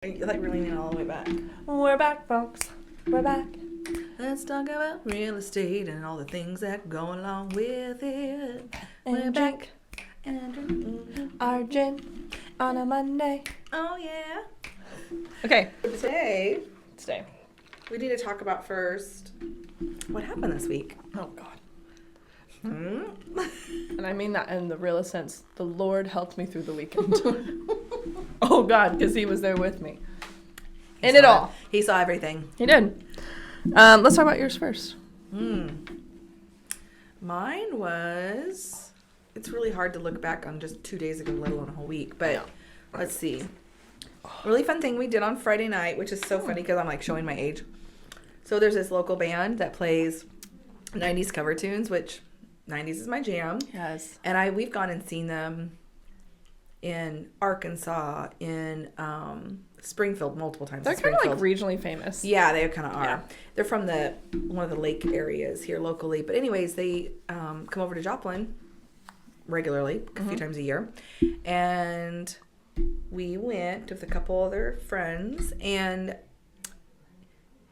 You like really leaning all the way back. We're back, folks. We're back. Let's talk about real estate and all the things that go along with it. And We're drink back and drink. our gin on a Monday. Oh yeah. Okay. Today Stay. we need to talk about first what happened this week. Oh, God. Hmm? And I mean that in the realest sense. The Lord helped me through the weekend. Oh, God, because he was there with me. In it all. He saw everything. He did. Let's talk about yours first. Mine was, it's really hard to look back on just 2 days ago, let alone a whole week. But let's see. Really fun thing we did on Friday night, which is so funny because I'm like showing my age. So there's this local band that plays 90s cover tunes, which 90s is my jam. Yes. And we've gone and seen them in Arkansas, in Springfield multiple times. They're kind of like regionally famous. Yeah, they kind of are. Yeah. They're from one of the lake areas here locally. But anyways, they come over to Joplin regularly, a few times a year. And we went with a couple other friends. And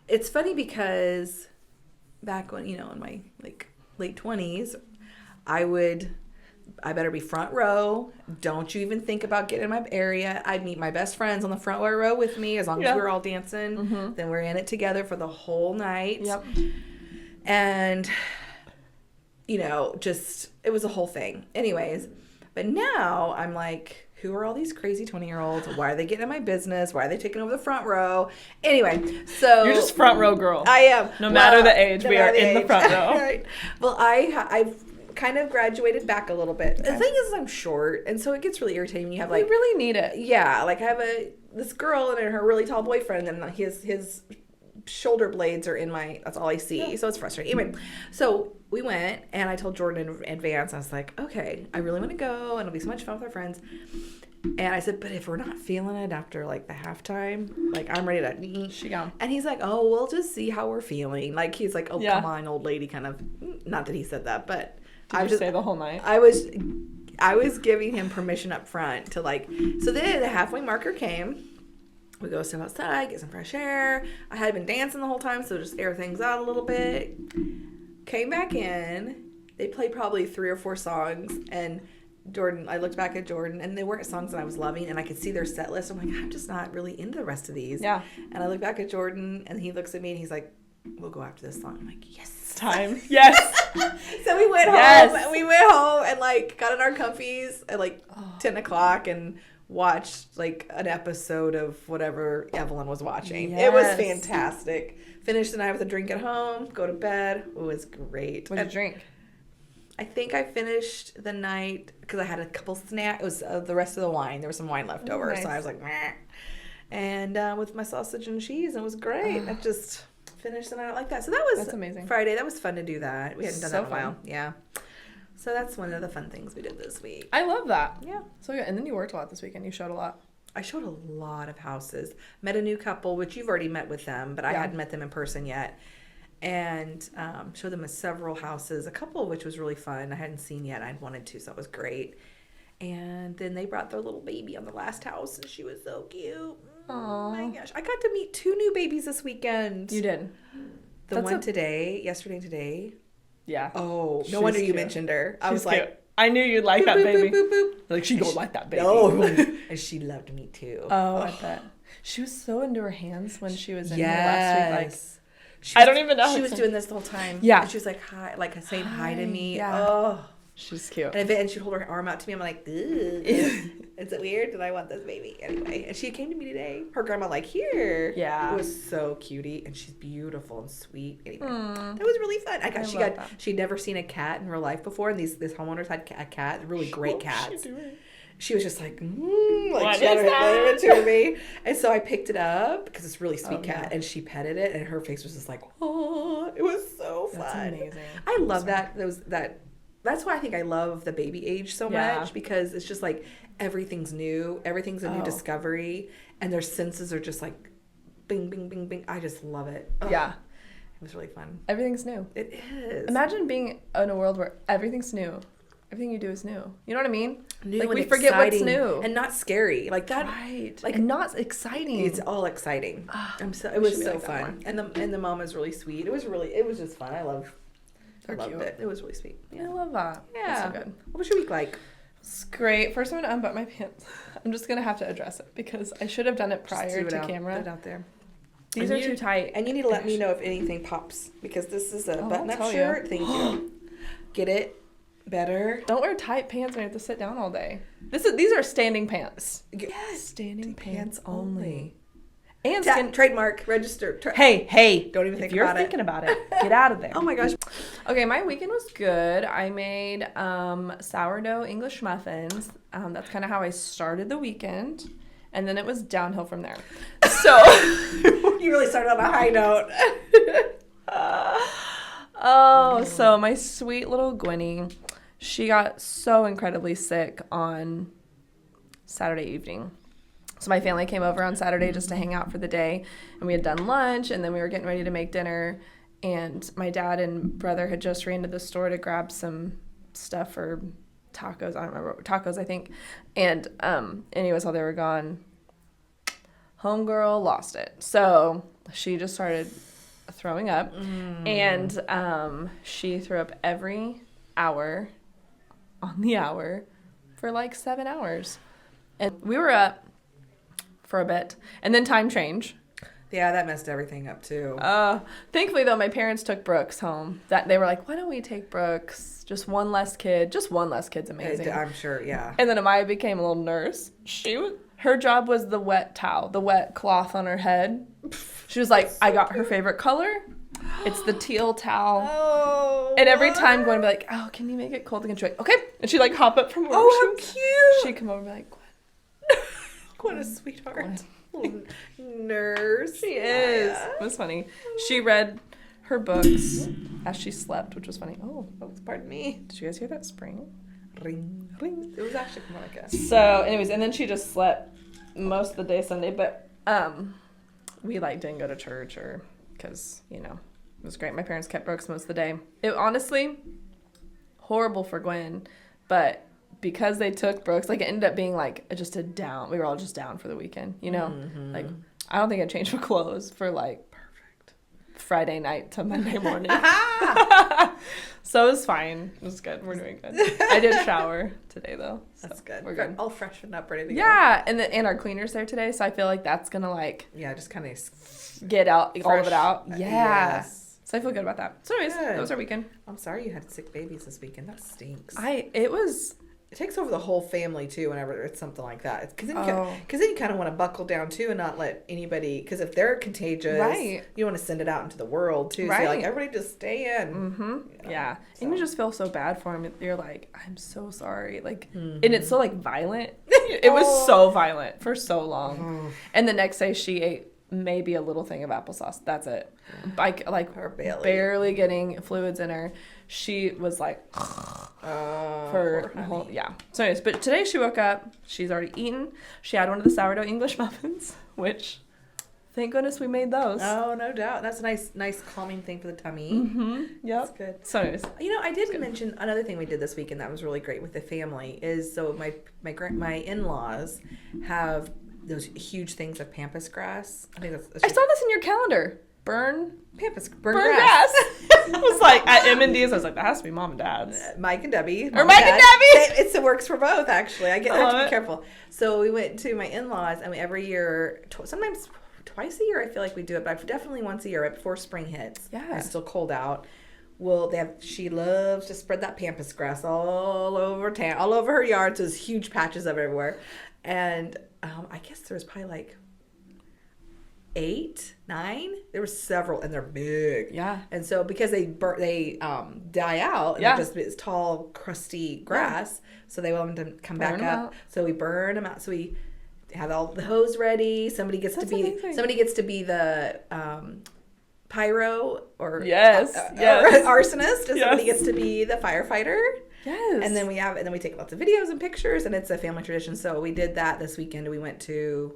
it's funny because back when, in my late 20s, I better be front row. Don't you even think about getting in my area. I'd meet my best friends on the front row with me as long as we were all dancing. Then we're in it together for the whole night. Yep. And, it was a whole thing. Anyways, but now I'm like, who are all these crazy 20-year-olds? Why are they getting in my business? Why are they taking over the front row? Anyway, so... You're just front row girl. I am. No matter the age, we are in the front row. Right. Well, I've kind of graduated back a little bit. Okay. The thing is I'm short, and so it gets really irritating when you have We really need it. Yeah, I have this girl and her really tall boyfriend, and his shoulder blades are in that's all I see. So it's frustrating. Anyway, so we went, and I told Jordan in advance, I was like, okay, I really want to go, and it'll be so much fun with our friends. And I said, but if we're not feeling it after the halftime, I'm ready to eat. She gone. And he's like, oh, we'll just see how we're feeling. He's like, oh, come on, old lady, kind of. Not that he said that, but I was just stay the whole night. I was giving him permission up front to So then the halfway marker came. We go step outside, get some fresh air. I had been dancing the whole time, so just air things out a little bit. Came back in. They played probably 3 or 4 songs, and I looked back at Jordan, and they weren't songs that I was loving, and I could see their set list. I'm like, I'm just not really into the rest of these. Yeah. And I look back at Jordan, and he looks at me, and he's like, we'll go after this song. I'm like, yes. Time. Yes. So we went home. We went home and got in our comfies at 10 o'clock and watched an episode of whatever Evelyn was watching. Yes. It was fantastic. Finished the night with a drink at home, go to bed. It was great. What did you drink? I think I finished the night because I had a couple snacks. It was the rest of the wine. There was some wine left over. Nice. So I was like, meh. And with my sausage and cheese, it was great. I just finished the night like that. So that's amazing. Friday. That was fun to do that. We hadn't done that in a while. Fun. Yeah. So that's one of the fun things we did this week. I love that. Yeah. So good. And then you worked a lot this weekend. You showed a lot. I showed a lot of houses. Met a new couple, which you've already met with them, but I hadn't met them in person yet. And showed them several houses, a couple of which was really fun. I hadn't seen yet. I'd wanted to, so it was great. And then they brought their little baby on the last house, and she was so cute. Aww. Oh my gosh. I got to meet 2 new babies this weekend. You did. Yesterday and today. Yeah. Oh, no wonder you mentioned her. I was like, I knew you'd like that baby. Boop, boop, boop. She gonna like that baby. No. And she loved me too. Oh, I bet. She was so into her hands when she was in here last week. I don't even know. She was doing this the whole time. Yeah. And she was like, hi, saying hi to me. Yeah. Oh. She's cute. And she'd hold her arm out to me. I'm like, ugh. Is it weird? Did I want this baby? Anyway. And she came to me today. Her grandma here. Yeah. It was so cutie. And she's beautiful and sweet. Anyway. That was really fun. She'd never seen a cat in her life before. And these homeowners had a cat. Really great cats. She was just like, she had her to me. And so I picked it up because it's a really sweet cat. And she petted it. And her face was just like, oh, it was so fun. That's amazing. I love that. That's why I think I love the baby age so much, because it's just everything's new. Everything's a new discovery. And their senses are just bing, bing, bing, bing. I just love it. Oh, yeah. It was really fun. Everything's new. It is. Imagine being in a world where everything's new everything you do is new. You know what I mean? New like and we forget what's exciting new and not scary. Like that. Right. Like and not exciting. It's all exciting. It was so fun. And the mom is really sweet. It was just fun. I loved cute. it. It was really sweet. I love that. Yeah. That's so good. What was your week like? It's great. First, I'm going to unbutton my pants. I'm just going to have to address it because I should have done it prior to camera. Put it out there. These are too tight. And you need to let me know if anything pops because this is a button-up shirt. Thank you. Get it better. Don't wear tight pants when you have to sit down all day. These are standing pants. Yes. Standing pants only. And trademark, register. Hey. Don't even think about it. If you're thinking about it, get out of there. Oh my gosh. Okay, my weekend was good. I made sourdough English muffins. That's kind of how I started the weekend. And then it was downhill from there. So you really started on a high note. So my sweet little Gwenny, she got so incredibly sick on Saturday evening. So my family came over on Saturday just to hang out for the day, and we had done lunch, and then we were getting ready to make dinner, and my dad and brother had just ran to the store to grab some stuff for tacos. I don't remember. Tacos, I think. And anyways, while they were gone, homegirl lost it. So she just started throwing up, and she threw up every hour on the hour for like 7 hours. And we were up for a bit, and then time change. Yeah, that messed everything up too. Thankfully though, my parents took Brooks home. That they were like, why don't we take Brooks? Just one less kid's amazing. I'm sure, yeah. And then Amaya became a little nurse. Her job was the wet towel, the wet cloth on her head. She was like, I got her favorite color. It's the teal towel. Oh. And every time going to be like, oh, can you make it cold again? She'd be like, okay. And she'd like hop up from work. Oh, how cute. She'd come over and be like, what a sweetheart. Nurse. She is. It was funny. She read her books as she slept, which was funny. Oh, pardon me. Did you guys hear that spring? Ring, ring. It was actually Monica. So, anyways, and then she just slept most of the day Sunday, but we like didn't go to church or because, it was great. My parents kept Brooks most of the day. It honestly, horrible for Gwen, but because they took Brooks, like it ended up being like just we were all just down for the weekend, Mm-hmm. Like I don't think I changed my clothes for like perfect Friday night to Monday morning. So it was fine. It was good. We're doing good. I did shower today though. So that's good. We're good. All freshened up, ready to go. Yeah, and our cleaner's there today, so I feel like that's gonna like just kind of get out all of it out. Yeah. Yes. So I feel good about that. So anyways, Good. that was our weekend. I'm sorry you had sick babies this weekend. That stinks. It takes over the whole family too whenever it's something like that. Because then you kind of want to buckle down too and not let anybody. Because if they're contagious, right, you want to send it out into the world too. Right. So like everybody just stay in. Mm-hmm. Yeah, so. And you just feel so bad for them. You're like, I'm so sorry. Like, mm-hmm. and it's so like violent. It was so violent for so long. And the next day she ate maybe a little thing of applesauce. That's it. Like her belly. Barely getting fluids in her. She was like, for the whole, yeah. So anyways, but today she woke up. She's already eaten. She had one of the sourdough English muffins, which, thank goodness we made those. Oh, no doubt. That's a nice calming thing for the tummy. Mm-hmm. Yep. That's good. So anyways. I did mention another thing we did this weekend that was really great with the family is so my in-laws have those huge things of pampas grass. I think that's I saw this in your calendar. Burn grass. I was like, at M&D's, I was like, that has to be Mom and Dad's. Mike and Debbie. Or Mike and Debbie! It works for both, actually. I have to be careful. So we went to my in-laws, and every year, sometimes twice a year, I feel like we do it, but definitely once a year, right before spring hits. Yeah. It's still cold out. Well, she loves to spread that pampas grass all over town, all over her yard. So there's huge patches of it everywhere. And I guess there was probably like 8, 9. There were several, and they're big. Yeah. And so because they die out, and they're just this tall, crusty grass, so they want them to come back up. Out. So we burn them out. So we have all the hose ready. Somebody gets to be the pyro or arsonist, and somebody gets to be the firefighter. Yes. And then we take lots of videos and pictures, and it's a family tradition. So we did that this weekend. We went to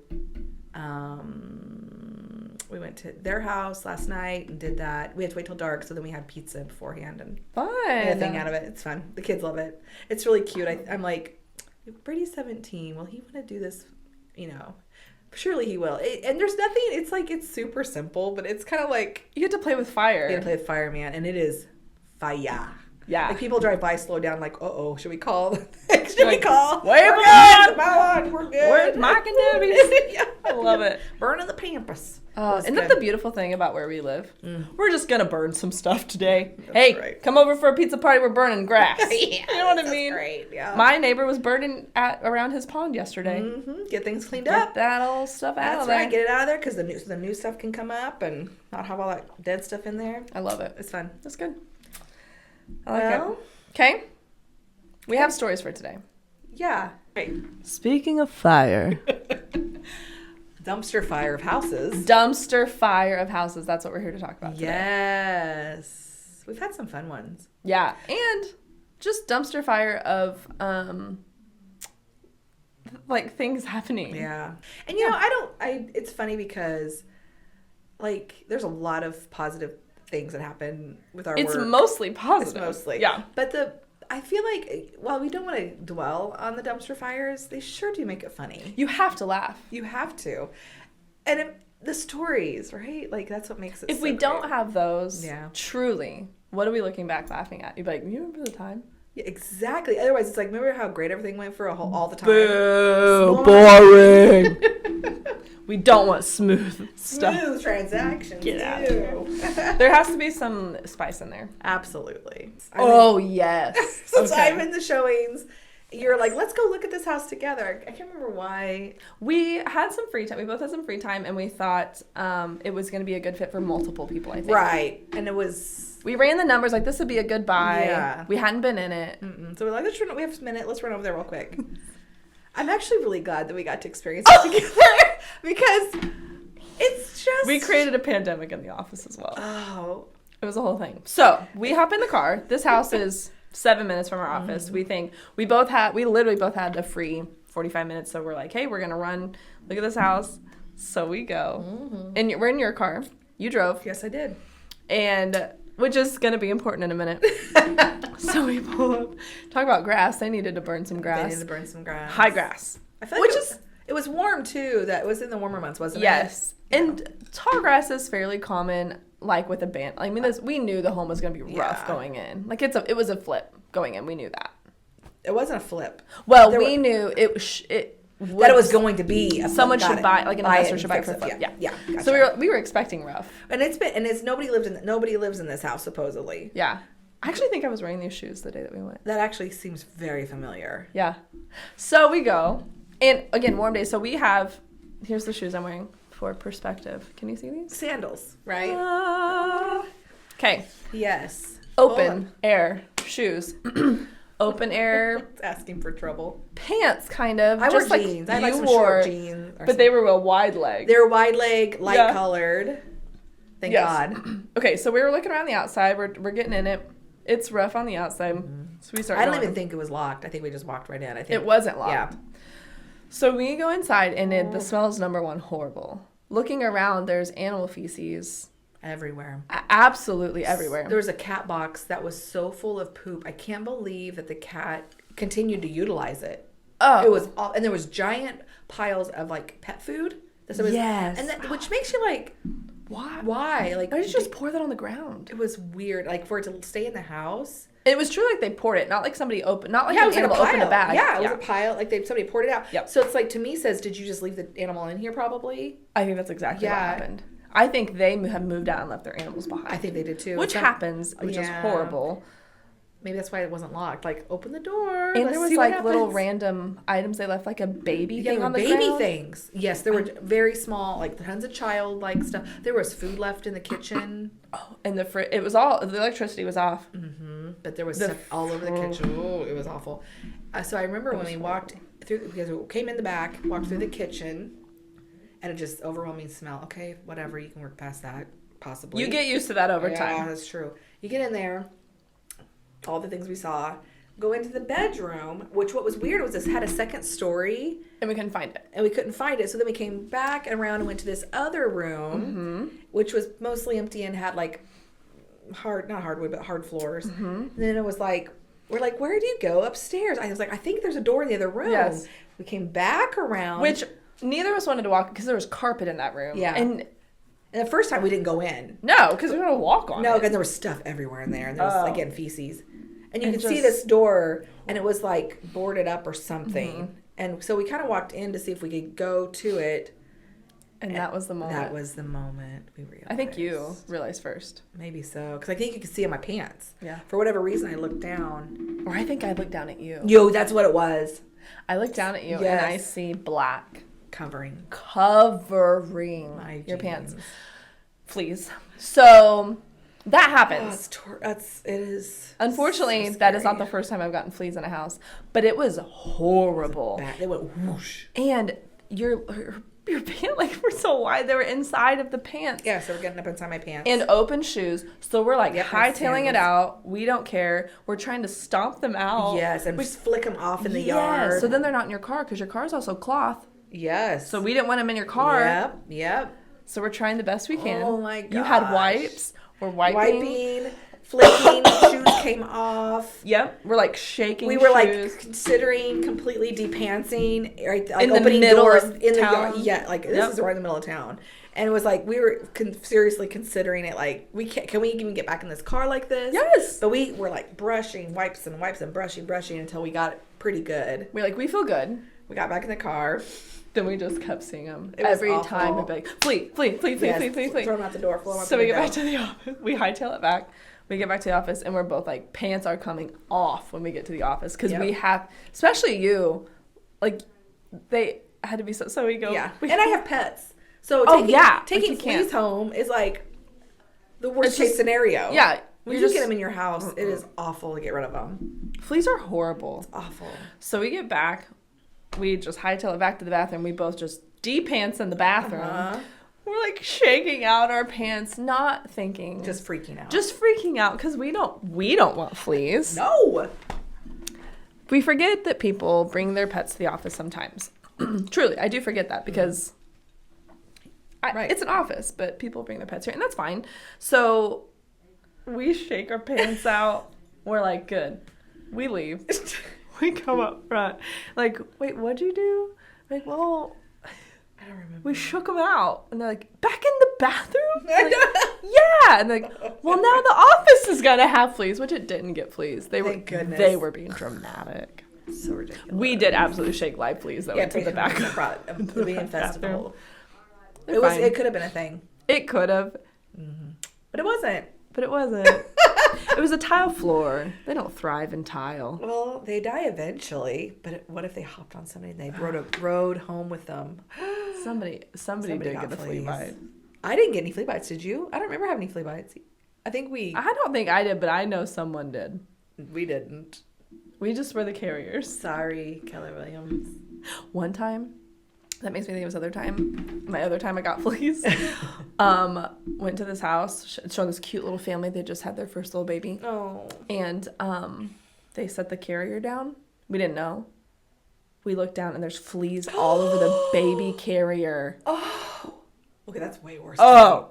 We went to their house last night and did that. We had to wait till dark, so then we had pizza beforehand and made a thing out of it. It's fun. The kids love it. It's really cute. I'm like, Brady's 17. Will he want to do this? You know, surely he will. And there's nothing. It's like it's super simple, but it's kind of like you get to play with fire. You get to play with fire, man, and it is fire. Yeah. Like people drive by, slow down, like, should we call? Should we call? Wait, come on, we're good. Where's Mike and Debbie's? Yeah. I love it. Burning the pampas. Isn't that the beautiful thing about where we live? We're just gonna burn some stuff today. That's hey, right. come over for a pizza party. We're burning grass. Yeah, you know what I that's mean? Great. Yeah. My neighbor was burning around his pond yesterday. Mm-hmm. Get things cleaned Get up. that old stuff out of there. That's right. Get it out of there because the new stuff can come up and not have all that dead stuff in there. I love it. It's fun. That's good. I like it. Okay. We have stories for today. Yeah. Right. Speaking of fire. Dumpster fire of houses. Dumpster fire of houses. That's what we're here to talk about today. Yes. We've had some fun ones. Yeah. And just dumpster fire of like things happening. Yeah. And you know, it's funny because like there's a lot of positive things that happen with our work. It's mostly positive. It's mostly. Yeah. But I feel like while we don't want to dwell on the dumpster fires, they sure do make it funny. You have to laugh. You have to. And the stories, right? Like that's what makes it If so we great. don't have those, Yeah. Truly, what are we looking back laughing at? You'd be like, you remember the time? Yeah, exactly. Otherwise, it's like, remember how great everything went for all the time? Boo, boring. We don't want smooth stuff. Smooth transactions. Get out. Ew. There has to be some spice in there. Absolutely. Yes. So I'm in the showings. You're like, let's go look at this house together. I can't remember why. We had some free time. We both had some free time, and we thought it was going to be a good fit for multiple people, I think. Right. And it was... We ran the numbers, like, this would be a good buy. Yeah. We hadn't been in it. So we're like, we have a minute. Let's run over there real quick. I'm actually really glad that we got to experience it together because it's just... We created a pandemic in the office as well. Oh. It was a whole thing. So we hop in the car. This house is 7 minutes from our office. We literally both had a free 45 minutes. So we're like, hey, we're going to run, look at this house. So we go. And we're in your car. You drove. Yes, I did. And which is going to be important in a minute. So we pull up. Talk about grass. They needed to burn some grass. They needed to burn some grass. High grass. I feel like it was warm too. That was in the warmer months, wasn't it? Yes. And tall grass is fairly common, like with a band. I mean, we knew the home was going to be rough going in. Like it was a flip going in. We knew that. It wasn't a flip. Well, we knew that it was going to be a flip. Someone should buy, like an investor should buy it for a flip. Yeah. Gotcha. So we were expecting rough. And nobody lives in this house supposedly. Yeah. I actually think I was wearing these shoes the day that we went. That actually seems very familiar. Yeah. So we go. And again, warm days. So here's the shoes I'm wearing for perspective. Can you see these? Sandals, right? Okay. Yes. Open air shoes. Open air. It's asking for trouble. Pants, kind of. I just wore like jeans. I had you some wore, short jeans. But they were a wide leg. They were wide leg, light colored. Thank God. Okay, so we were looking around the outside. We're getting in it. It's rough on the outside. So we start I don't going. even think it was locked. I think we just walked right in. I think It wasn't locked. Yeah. So we go inside, and the smell is number one horrible. Looking around, there's animal feces. Everywhere. Absolutely everywhere. There was a cat box that was so full of poop. I can't believe that the cat continued to utilize it. Oh. It was all, and there was giant piles of like pet food. Yes. And which makes you like, why? Like, why did you just pour that on the ground? It was weird. Like for it to stay in the house. It was true, like they poured it, not like somebody opened, not like Yeah, an it was animal like a opened a pile. bag. Yeah, it was a pile. Like somebody poured it out. Yep. So it's like, to me says, did you just leave the animal in here probably? I think that's exactly what happened. I think they have moved out and left their animals behind. I think they did too. Which happens, which is horrible. Maybe that's why it wasn't locked. Like, open the door. And there was like little random items they left, like a baby thing on the ground. Baby things. Yes, there were very small, like tons of childlike stuff. There was food left in the kitchen. Oh, and it was all, the electricity was off. Mm-hmm. But there was stuff all over the kitchen. Oh, it was awful. So I remember when we walked through, because we came in the back, walked through the kitchen, and it just overwhelming smell. Okay, whatever, you can work past that, possibly. You get used to that over time. Yeah, that's true. You get in there, all the things we saw, go into the bedroom, which what was weird was this had a second story. And we couldn't find it. And we couldn't find it. So then we came back and around and went to this other room, which was mostly empty and had like not hardwood, but hard floors. And then it was like, we're like, where do you go upstairs? I was like, I think there's a door in the other room. Yes. We came back around. Which neither of us wanted to walk because there was carpet in that room. Yeah. And the first time we didn't go in. No, because we were going to walk on it. No, because there was stuff everywhere in there. And there was, again, feces. And you could see just... this door, and it was like boarded up or something. And so we kind of walked in to see if we could go to it. And that was the moment. That was the moment we realized. I think you realized first. Maybe so. Because I think you could see in my pants. Yeah. For whatever reason, I looked down. Or I think I looked down at you. Yo, that's what it was. I looked down at you, Yes. and I see black. Covering My your jeans. pants. Fleas. So that happens. It is. Unfortunately, so that is not scary. the first time I've gotten fleas in a house, but it was horrible. They went whoosh. And your pants like were so wide they were inside of the pants. Yeah, so we're getting up inside my pants. And open shoes. So we're like hightailing it sandals. out. We don't care. We're trying to stomp them out. Yes, and just flick them off in the yard. So then they're not in your car because your car is also cloth. Yes. So we didn't want them in your car. Yep. So we're trying the best we can. Oh my gosh. You had wipes. We're wiping. Flicking, shoes came off. Yep. We're like shaking. We were shoes. like considering completely depantsing, right? Like in the opening middle doors of in the town. yard. Yeah, like this is right in the middle of town. And it was like we were seriously considering it. Like can we even get back in this car like this? Yes. But we were like brushing, wipes and brushing until we got it pretty good. We're like, we feel good. We got back in the car. Then we just kept seeing them. It was Every awful. time we'd be like, flee. Throw them out the door. So we get back to the office. We hightail it back. We get back to the office, and we're both like, pants are coming off when we get to the office. Because we have, especially you, like, they had to be so we go. Yeah. And I have pets. So taking fleas home is like the worst case scenario. Yeah. When you get them in your house, it is awful to get rid of them. Fleas are horrible. It's awful. So we get back. We just hightail it back to the bathroom. We both just de-pants in the bathroom. We're like shaking out our pants, not thinking. Just freaking out. Because we don't want fleas. No. We forget that people bring their pets to the office sometimes. Truly, I do forget that because it's an office, but people bring their pets here, and that's fine. So we shake our pants out. We're like, good. We leave. We come up front. Like, wait, what'd you do? Like, well, I don't remember. we shook them out. And they're like, back in the bathroom? Like, yeah. And they're like, well, now the office is going to have fleas, which it didn't get fleas. They were being dramatic. So ridiculous. We did absolutely shake live fleas that went to the back of the infestable. It It could have been a thing. It could have. But it wasn't. It was a tile floor. They don't thrive in tile. Well, they die eventually. But what if they hopped on somebody and they rode home with them? Somebody did get a flea bite. I didn't get any flea bites. Did you? I don't remember having any flea bites. I don't think I did, but I know someone did. We didn't. We just were the carriers. Sorry, Keller Williams. One time, that makes me think of my other time I got fleas. Went to this house, showing this cute little family. They just had their first little baby. Oh. And they set the carrier down. We didn't know. We looked down, and there's fleas all over the baby carrier. Oh. Okay, that's way worse. Oh.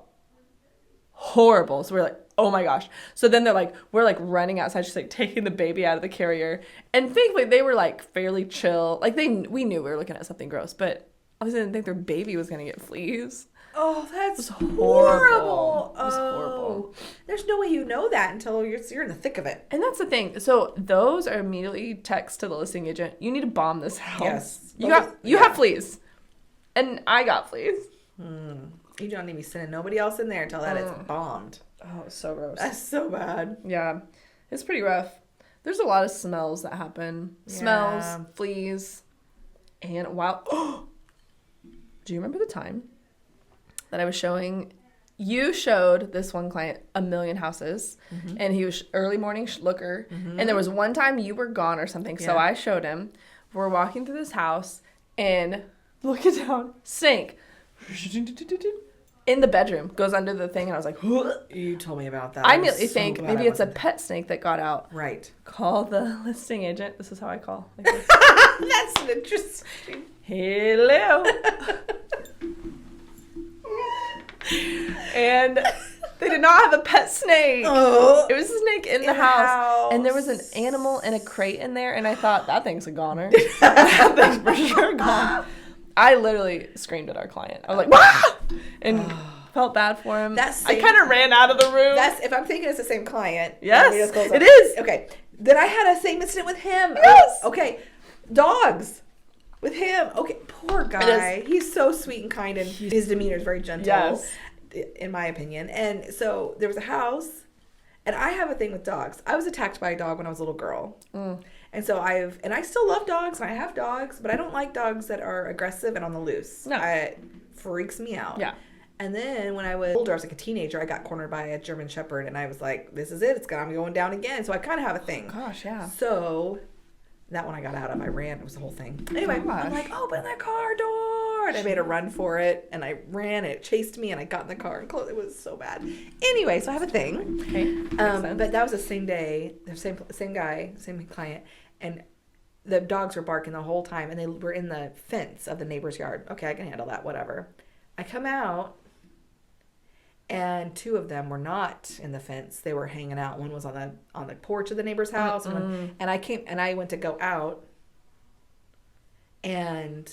Horrible. So we're like, oh my gosh. So then we're like running outside, just like taking the baby out of the carrier. And thankfully they were like fairly chill. Like we knew we were looking at something gross, but obviously didn't think their baby was going to get fleas. Oh, that's horrible. It was horrible. There's no way you know that until you're in the thick of it. And that's the thing. So those are immediately text to the listing agent. You need to bomb this house. Yes. You have fleas. And I got fleas. You don't need to be sending nobody else in there until that it's bombed. Oh, it's so gross. That's so bad. Yeah. It's pretty rough. There's a lot of smells that happen. Yeah. Smells, fleas, and do you remember the time that I was showing? You showed this one client a million houses, and he was early morning looker, and there was one time you were gone or something, so I showed him. We're walking through this house, and looking down, sink. in the bedroom, goes under the thing, and I was like, You told me about that. I immediately think maybe it's a pet snake that got out. Right. Call the listing agent. This is how I call. Like this. That's an interesting. Hello. And they did not have a pet snake. Oh. It was a snake in the house. And there was an animal in a crate in there, and I thought, that thing's a goner. That thing's for sure gone. I literally screamed at our client. I was like, "Wah!" And felt bad for him. I kind of ran out of the room. If I'm thinking it's the same client. Yes, it is. Okay. Then I had a same incident with him. Yes. Okay. Dogs. With him. Okay. Poor guy. He's so sweet and kind, and his demeanor is very gentle. Yes. In my opinion. And so there was a house, and I have a thing with dogs. I was attacked by a dog when I was a little girl. And so I still love dogs, and I have dogs, but I don't like dogs that are aggressive and on the loose. No. It freaks me out. Yeah. And then when I was older, I was like a teenager, I got cornered by a German Shepherd, and I was like, this is it. I'm going down again. So I kind of have a thing. Oh, gosh, yeah. So that one I got out of, I ran. It was the whole thing. Anyway, I'm like, open the car door. And I made a run for it, and I ran, and it chased me, and I got in the car and closed. It was so bad. Anyway, so I have a thing. Okay. But that was the same day, the same guy, same client, and the dogs were barking the whole time, and they were in the fence of the neighbor's yard. Okay, I can handle that, whatever. I come out, and two of them were not in the fence. They were hanging out. One was on the porch of the neighbor's house, and I went to go out, and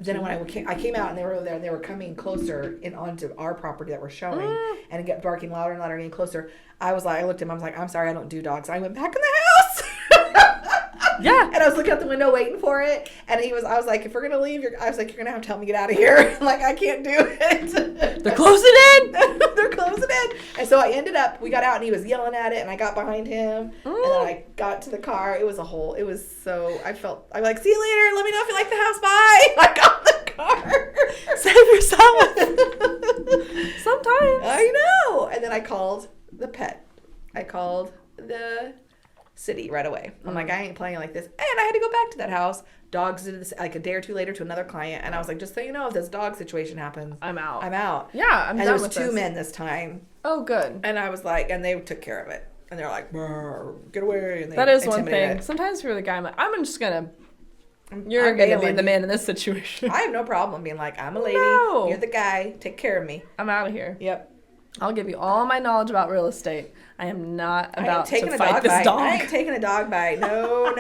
then when I came out, and they were over there, and they were coming closer onto our property that we're showing, and it kept barking louder and louder, getting closer. I looked at him. I was like, I'm sorry, I don't do dogs. I went back in the house. Yeah. And I was looking out the window waiting for it. And I was like, if we're going to leave, you're going to have to help me get out of here. Like, I can't do it. They're closing in. They're closing in. And so we got out, and he was yelling at it, and I got behind him. And then I got to the car. I'm like, see you later. Let me know if you like the house. Bye. I got the car. Save yourself. Sometimes. I know. And then I called the pet. I called the city right away. I'm like, I ain't playing like this. And I had to go back to that house. Dogs did this like a day or two later to another client, and I was like, just so you know, if this dog situation happens, I'm out. Yeah, I'm and done there was with two this. men this time. Oh, good. And I was like, and they took care of it. And they're like, get away. And that is one intimidated thing. it. Sometimes if you're the guy, I'm just gonna. You're gonna be the man in this situation. I have no problem being like, I'm a lady. No. You're the guy. Take care of me. I'm out of here. Yep. I'll give you all my knowledge about real estate. I am not about to fight this bite. dog. I ain't taking a dog bite. No.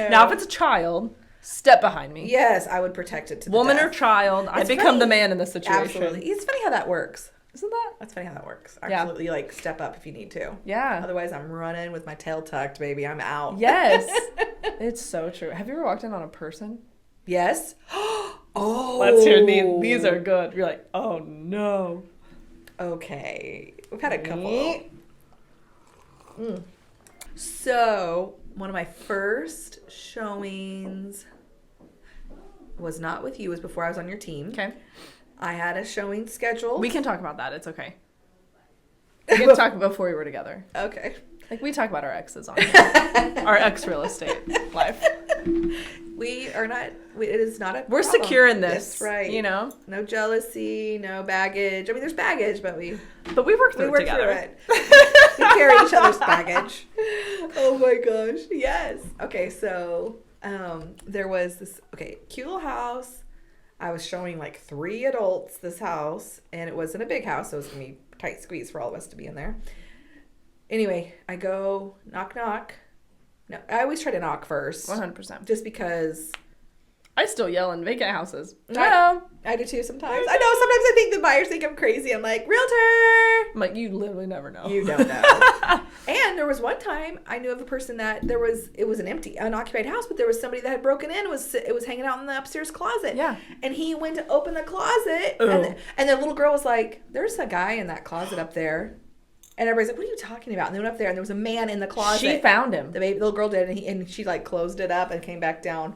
Now, if it's a child, step behind me. Yes, I would protect it to the Woman death. or child, I become funny. the man in this situation. Absolutely. It's funny how that works. Isn't that? That's funny how that works. Yeah. Absolutely, like, step up if you need to. Yeah. Otherwise, I'm running with my tail tucked, baby. I'm out. Yes. It's so true. Have you ever walked in on a person? Yes. Oh. Let's hear these. These are good. You're like, oh, no. Okay. We've had a couple. So, one of my first showings was not with you. It was before I was on your team. Okay. I had a showing scheduled. We can talk about that. It's okay. We can talk before we were together. Okay. Like, we talk about our exes on here. Our ex real estate life. We are not, it is not a We're problem. secure in this. That's right. You know? No jealousy, no baggage. I mean, there's baggage, but we work through it together. it. We carry each other's baggage. Oh my gosh. Yes. Okay, so there was this, cute little house. I was showing like 3 adults this house, and it wasn't a big house, so it was going to be tight squeeze for all of us to be in there. Anyway, I go knock, knock. No, I always try to knock first. 100%. Just because. I still yell in vacant houses. I do too sometimes. I know, sometimes I think the buyers think I'm crazy. I'm like, realtor! I'm like, you literally never know. You don't know. And there was one time I knew of a person that it was an empty, unoccupied house, but there was somebody that had broken in. It was hanging out in the upstairs closet. Yeah. And he went to open the closet, and the little girl was like, there's a guy in that closet up there. And everybody's like, what are you talking about? And they went up there, and there was a man in the closet. She found him. The little girl did, and she like closed it up and came back down.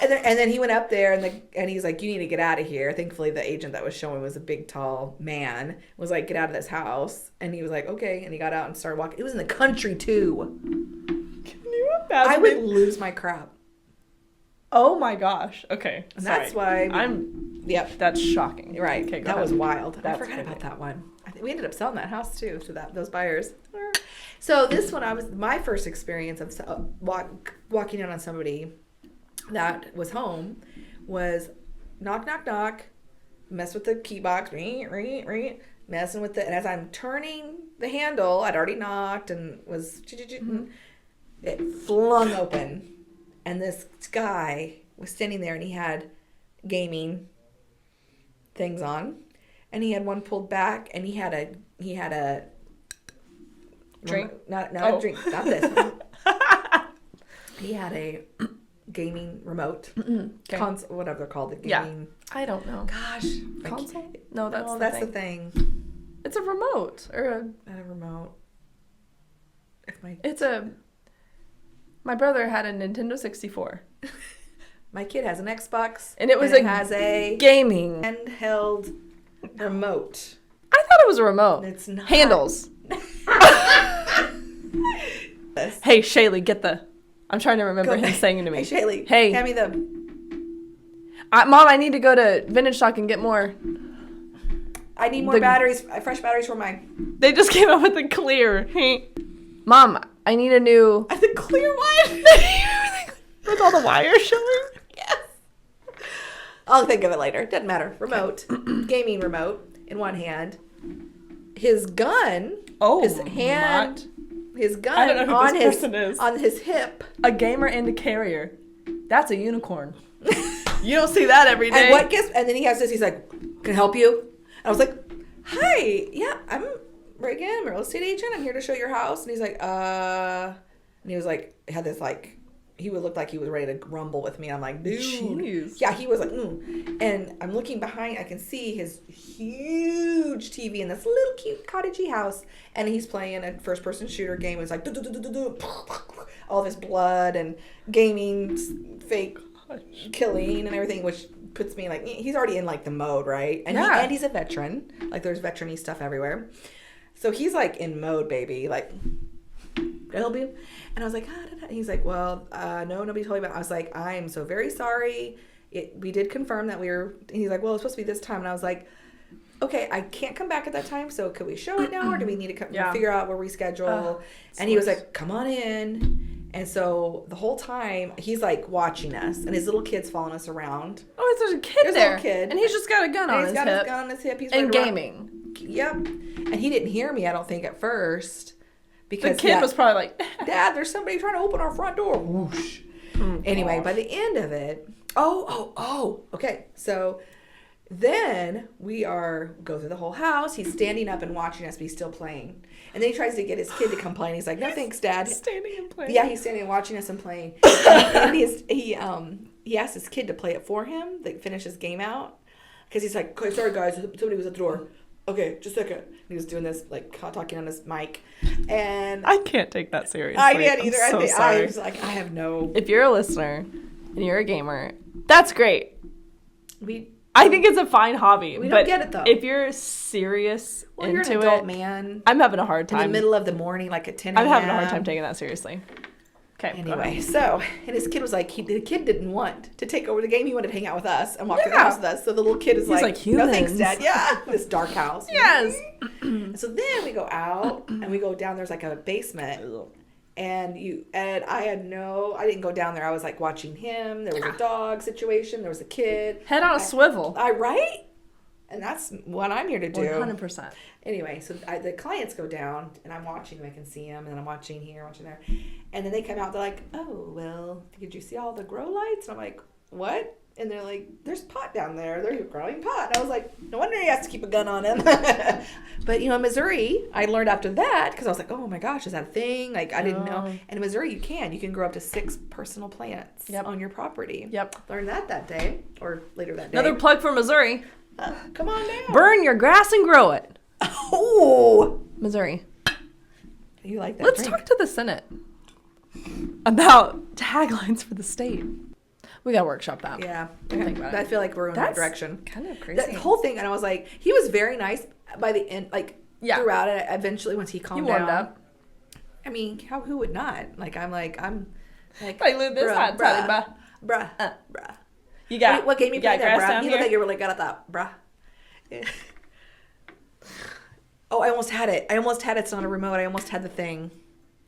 And then he went up there, and he's like, you need to get out of here. Thankfully, the agent that was showing was a big, tall man. Was like, get out of this house. And he was like, okay. And he got out and started walking. It was in the country, too. Can you imagine? I would lose my crap. Oh my gosh. Okay. And that's why yep. That's shocking. Right. Okay, that was wild. I forgot crazy. about that one. I think we ended up selling that house too to those buyers. So this one, my first experience of walking in on somebody that was home was knock, knock, knock, mess with the key box, messing with it. And as I'm turning the handle, I'd already knocked and was, it flung open. And this guy was standing there and he had gaming things on. And he had one pulled back and he had a drink? Not a drink, not this. He had a gaming remote. Okay. Console, whatever they're called, the gaming. Yeah. I don't know. Gosh. Console? No, that's the thing. It's a remote or Not a remote. My brother had a Nintendo 64. My kid has an Xbox. And it has a gaming handheld remote. I thought it was a remote. It's not. Handles. Hey, Shaylea, get the... I'm trying to remember him saying to me. Hey, Shaylea. Hey. Hand me the... Mom, I need to go to Vintage Stock and get more. I need more batteries, fresh batteries for my... They just came up with a clear. Mom, I need a new... The clear one? With all the wires showing? Yes. I'll think of it later. Doesn't matter. Remote. Gaming remote in one hand. His gun... his hand... His gun I don't know who this person is. On his hip. A gamer and a carrier. That's a unicorn. You don't see that every day. And then he has this, he's like, can I help you? And I was like, hi, yeah, I'm Ragan, I'm a real estate agent. I'm here to show your house. And he's like, and he was like, had this like, he would look like he was ready to rumble with me. I'm like, dude. Jeez. Yeah, he was like, And I'm looking behind, I can see his huge TV in this little cute cottagey house. And he's playing a first person shooter game. It's like, all this blood and gaming, fake killing and everything, which puts me like, he's already in like the mode, right? And, and he's a veteran. Like there's veteran-y stuff everywhere. So he's like in mode, baby. Like, can I help you? And I was like, and he's like, well, no, nobody told me about it. I was like, I'm so very sorry. We did confirm that we were, and he's like, well, it's supposed to be this time. And I was like, okay, I can't come back at that time. So could we show it now or do we need to figure out where we schedule? And he was like, come on in. And so the whole time he's like watching us and his little kid's following us around. Oh, there's a kid there. A little kid. And he's just got a gun on his hip. He's got his gun on his hip. He's and gaming. Yep. And he didn't hear me, I don't think, at first. Because the kid was probably like, Dad, there's somebody trying to open our front door. Whoosh. Anyway, by the end of it, okay. So then we go through the whole house. He's standing up and watching us, but he's still playing. And then he tries to get his kid to come play, and he's like, no, thanks, Dad. Standing and playing. Yeah, he's standing and watching us and playing. And he asked his kid to play it for him, to finish his game out. Because he's like, okay, sorry, guys, somebody was at the door. Okay, just a second. He was doing this, like, talking on his mic. And I can't take that seriously. I can't either. I was like, I have no... If you're a listener and you're a gamer, that's great. I think it's a fine hobby. We don't get it, though. If you're serious into you're an adult man. I'm having a hard time. In the middle of the morning, like at 10 a.m. I'm having a hard time taking that seriously. Okay. Anyway, so, and his kid was like, the kid didn't want to take over the game. He wanted to hang out with us and walk through the house with us. So the little kid is like, no thanks, Dad. Yeah. This dark house. Yes. So then we go out and we go down. There's like a basement. And I didn't go down there. I was like watching him. There was a dog situation. There was a kid. Head on a swivel. Right? And that's what I'm here to do. 100%. Anyway, so the clients go down, and I'm watching them. I can see them, and then I'm watching here, watching there. And then they come out. They're like, oh, well, did you see all the grow lights? And I'm like, what? And they're like, there's pot down there. There's a growing pot. And I was like, no wonder he has to keep a gun on him. But, in Missouri, I learned after that, because I was like, oh, my gosh, is that a thing? Like, I didn't know. And in Missouri, you can grow up to 6 personal plants on your property. Yep. Learned that day, or later that day. Another plug for Missouri. Come on now. Burn your grass and grow it. Oh. Missouri. You like that Let's talk to the Senate about taglines for the state. We got to workshop that. Yeah. Think about it. I feel like we're in the right direction. Kind of crazy. That whole thing, and I was like, he was very nice by the end, like, throughout it. Eventually, once he calmed down. Up. I mean, who would not? Like, I'm like, I live this hot, Bruh. You got what game you played there, bruh? You look here? like you were really good at that, bruh. Yeah. Oh, I almost had it. It's not a remote. I almost had the thing.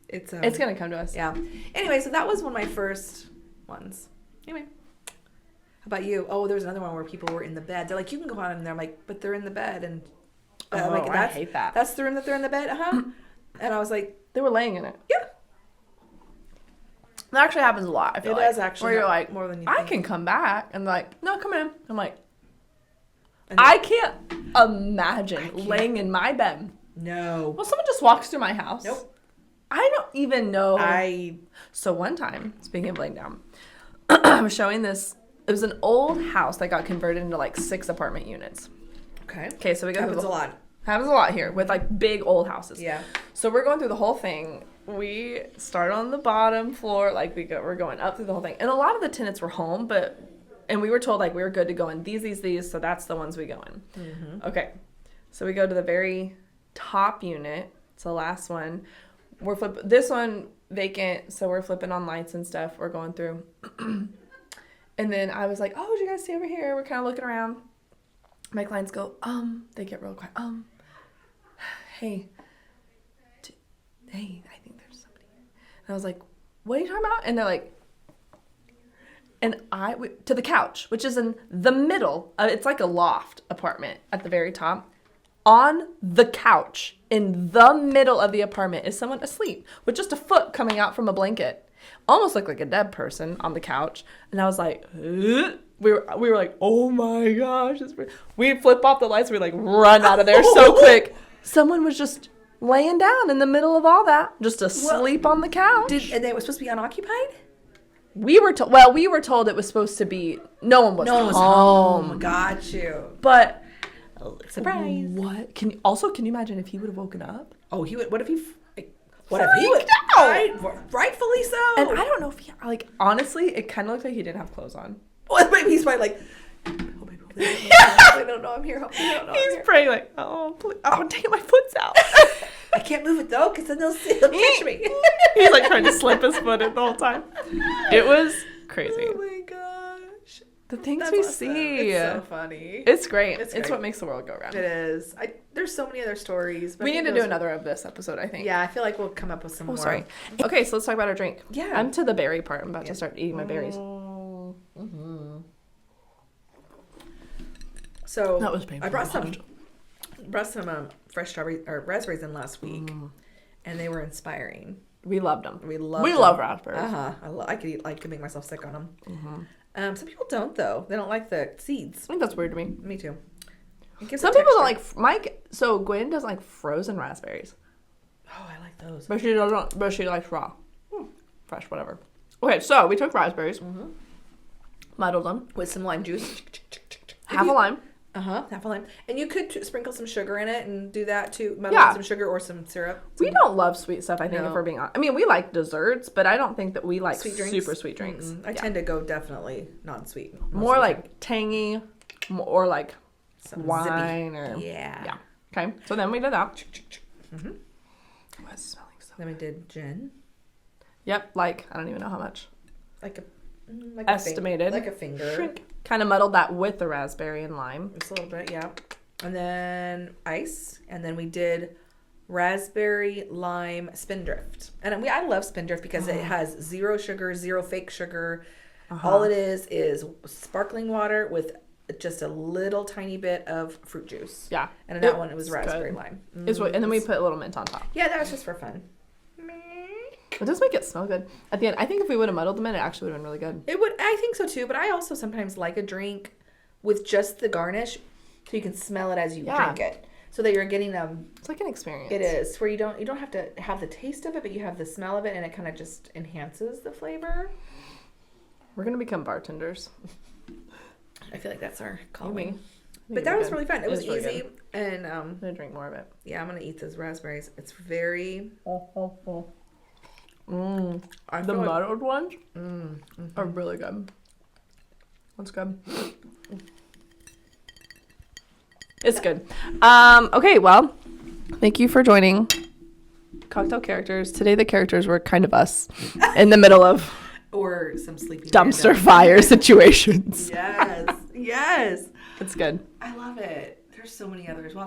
It's gonna come to us. Yeah. Anyway, so that was one of my first ones. Anyway. How about you? Oh, there was another one where people were in the bed. They're like, you can go on in there. I'm like, but they're in the bed. And I'm like, I hate that. That's the room that they're in the bed? Uh-huh. And I was like, they were laying in it. yeah. That actually happens a lot, I feel It like. does actually. Where you're like, more than you I think. can come back. And they're like, no, come in. I'm like, And I can't imagine laying in my bed. No. Well, someone just walks through my house. Nope. I don't even know. So one time, speaking of laying down, I was showing this. It was an old house that got converted into like 6 apartment units. Okay, so we go Happens a lot. Happens a lot here with like big old houses. Yeah. So we're going through the whole thing. We start on the bottom floor, like we're going up through the whole thing. And a lot of the tenants were home, and we were told like we were good to go in these, so that's the ones we go in. Mm-hmm. Okay. So we go to the very top unit. It's the last one. We're flipping this one vacant, so we're flipping on lights and stuff. We're going through. And then I was like, "Oh, did you guys see over here?" We're kind of looking around. My clients go, they get real quiet. Hey, I think there's somebody here. And I was like, "What are you talking about?" And they're like, to the couch, which is in the middle. It's like a loft apartment at the very top. On the couch in the middle of the apartment is someone asleep with just a foot coming out from a blanket. Almost looked like a dead person on the couch. And I was like, ugh. We were like, oh my gosh. We flip off the lights. We like run out of there so quick. Someone was just laying down in the middle of all that, just asleep on the couch. And they were supposed to be unoccupied? We were told it was supposed to be, no one was home. Got you. But surprise. What? Can you imagine if he would have woken up? Oh, he would. What if he would? Rightfully so. And I don't know if he, like, honestly, it kind of looked like he didn't have clothes on. Well, maybe he's probably like, oh, baby, I don't know I'm here. He's praying like, oh, please. Oh, dang it, my foot's out. I can't move it though, because then they'll catch me. He's like trying to slip his foot in the whole time. It was crazy. Oh my gosh. The things That's we awesome. see. It's so funny. It's great. It's It's great. what makes the world go round. It is. There's so many other stories. But We need to do another of this episode, I think. Yeah, I feel like we'll come up with some more. Sorry. Okay, so let's talk about our drink. Yeah. I'm to the berry part. I'm about to start eating my berries. Mm-hmm. So That was painful. I brought some fresh strawberry or raspberries in last week, and they were inspiring. We loved them. We love raspberries. I could make myself sick on them. Some people don't though. They don't like the seeds. I think that's weird to me. Me too. It gives Some a people don't texture. like So Gwen doesn't like frozen raspberries, Oh, I like those. but she doesn't. But she likes raw, fresh, whatever. Okay, so we took raspberries, muddled them, With some lime juice. half a lime. Half a lime. And you could sprinkle some sugar in it and do that too. Yeah. Some sugar or some syrup. We don't love sweet stuff. I think No. if we're being honest, I mean we like desserts, but I don't think that we like Sweet drinks? super sweet drinks. I tend to go definitely non-sweet. More like tangy, or like Some wine zippy. or Yeah. Okay, so then we did that. Mm-hmm. Oh, it's smelling so. Then we did gin. Yep, like I don't even know how much. Like Estimated. like a finger. Kind of muddled that with the raspberry and lime. Just a little bit, yeah. And then ice. And then we did raspberry lime spindrift. And I love spindrift because it has 0 sugar, 0 fake sugar. All it is sparkling water with just a little tiny bit of fruit juice. Yeah. And in that one, it was raspberry good. lime. And then we put a little mint on top. Yeah, that was just for fun. It does make it smell good. At the end, I think if we would have muddled them in, it actually would have been really good. It would. I think so too. But I also sometimes like a drink with just the garnish, so you can smell it as you drink it, so that you're getting It's like an experience. It is where you don't have to have the taste of it, but you have the smell of it, and it kind of just enhances the flavor. We're gonna become bartenders. I feel like that's our calling. But But that was really fun. It was really easy, good. and I'm gonna drink more of it. yeah, I'm gonna eat those raspberries. It's very. I The feel like- muddled ones are really good. That's good. It's good. Okay, well, thank you for joining Cocktail Characters. Today the characters were kind of us in the middle of Or some sleepy dumpster random. fire situations. Yes. It's good. I love it. There's so many others. We'll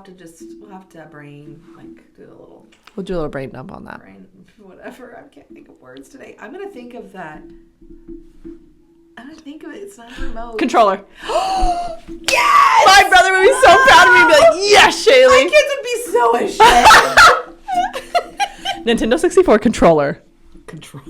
have to brain, like, do a little We'll do a little brain dump on that. brain, whatever. I can't think of words today. I'm going to think of that. I'm going to think of it. It's not a remote. Controller. Yes! My brother would be so proud of me and be like, yes, My Shaylea. kids would be so ashamed. Nintendo 64 controller. Controller.